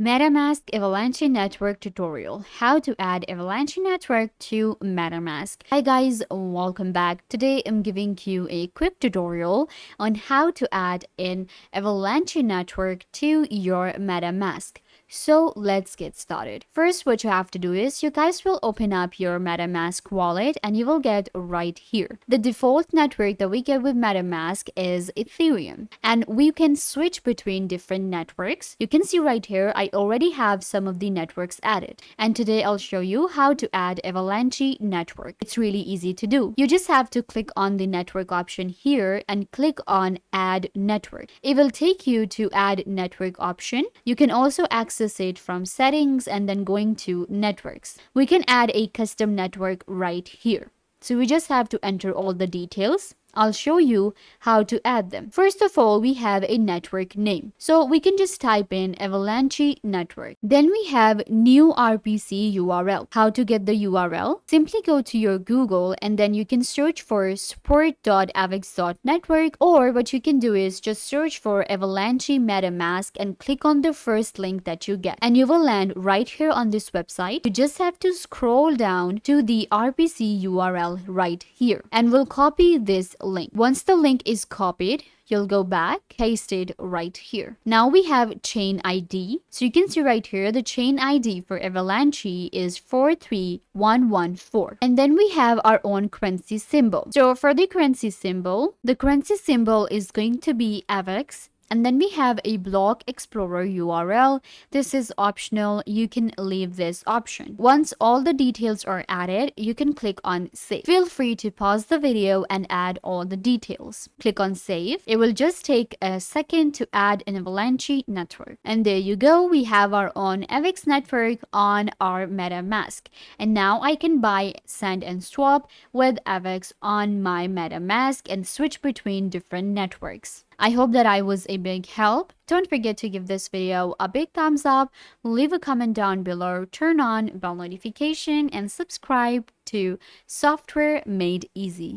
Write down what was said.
MetaMask Avalanche Network tutorial. How to add Avalanche Network to MetaMask. Hi guys, welcome back. Today I'm giving you a quick tutorial on how to add an Avalanche Network to your MetaMask. So let's get started. First, what you have to do is you guys will open up your MetaMask wallet and you will get right here. The default network that we get with MetaMask is Ethereum, and we can switch between different networks. You can see right here, I already have some of the networks added. And today I'll show you how to add Avalanche network. It's really easy to do. You just have to click on the network option here and click on add network. It will take you to add network option. You can also access it from settings and then going to networks. We can add a custom network right here. So we just have to enter all the details. I'll show you how to add them. First of all, we have a network name. So we can just type in Avalanche Network. Then we have new RPC URL. How to get the URL? Simply go to your Google and then you can search for support.avex.network, or what you can do is just search for Avalanche MetaMask and click on the first link that you get. And you will land right here on this website. You just have to scroll down to the RPC URL right here and we'll copy this link. Once the link is copied, you'll go back, paste it right here. Now we have chain ID. So you can see right here, the chain ID for Avalanche is 43114. And then we have our own currency symbol. So for the currency symbol is going to be AVAX. And then we have a block explorer URL. This is optional. You can leave this option. Once all the details are added, you can click on save. Feel free to pause the video and add all the details. Click on save. It will just take a second to add an Avalanche network. And there you go. We have our own AVAX network on our MetaMask. And now I can buy, send, and swap with AVAX on my MetaMask and switch between different networks. I hope that I was a big help. Don't forget to give this video a big thumbs up, leave a comment down below, turn on bell notification, and subscribe to Software Made Easy.